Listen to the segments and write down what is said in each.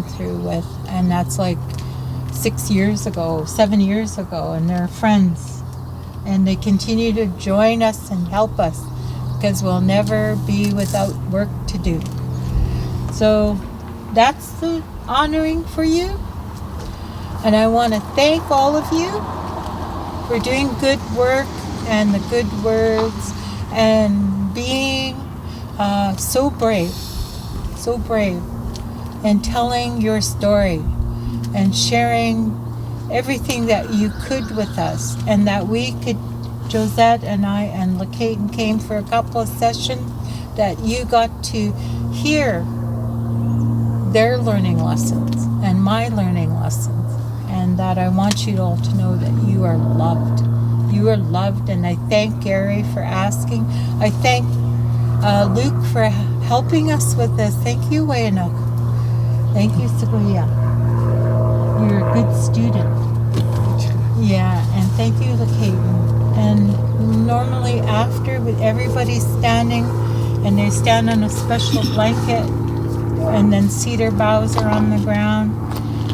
went through with, and that's like 6 years ago, 7 years ago, and they're friends. And they continue to join us and help us because we'll never be without work to do. So that's the honoring for you. And I want to thank all of you for doing good work and the good words and being so brave, and telling your story and sharing everything that you could with us, and that we could, Josette and I and Lekeyten came for a couple of sessions that you got to hear their learning lessons and my learning lessons, and that I want you all to know that you are loved. You are loved, and I thank Gary for asking. I thank Luke for helping us with this. Thank you, wiyé.nox. Thank you, Tsakwiah. You're a good student. Yeah, and thank you, Lekeyten. And normally after, with everybody standing, and they stand on a special blanket, and then cedar boughs are on the ground.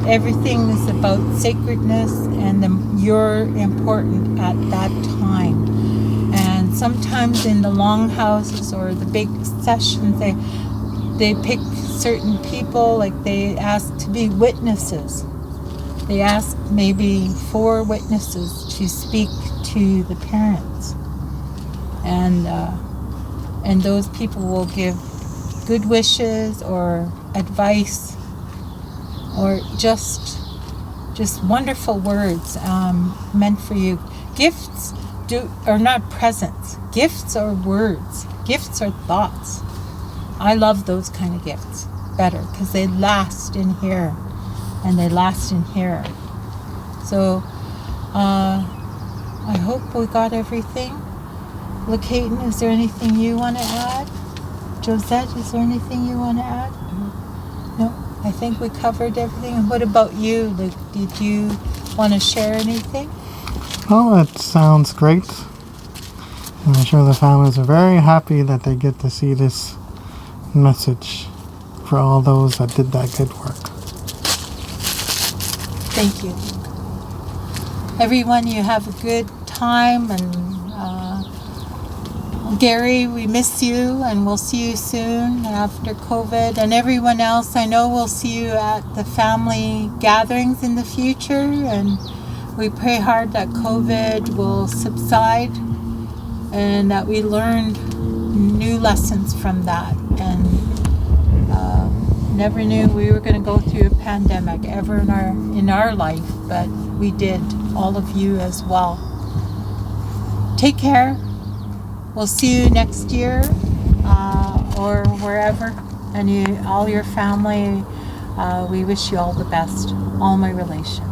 Everything is about sacredness, and you're important at that time. And sometimes in the longhouses or the big sessions, they pick certain people, like they ask to be witnesses. They ask maybe 4 witnesses to speak to the parents, and those people will give good wishes or advice, or just wonderful words meant for you. Gifts are not presents. Gifts are words. Gifts are thoughts. I love those kind of gifts better because they last in here, and they last in here. So I hope we got everything. Lekeyten, is there anything you want to add? Josette, is there anything you want to add? No, I think we covered everything. And what about you, Luke? Did you want to share anything? Well, it sounds great. And I'm sure the families are very happy that they get to see this message for all those that did that good work. Thank you. Everyone, you have a good time, and Gary, we miss you, and we'll see you soon after COVID. And everyone else, I know we'll see you at the family gatherings in the future, and we pray hard that COVID will subside and that we learned new lessons from that. And never knew we were going to go through a pandemic ever in our life, but we did, all of you as well. Take care. We'll see you next year or wherever, and all your family. We wish you all the best, all my relations.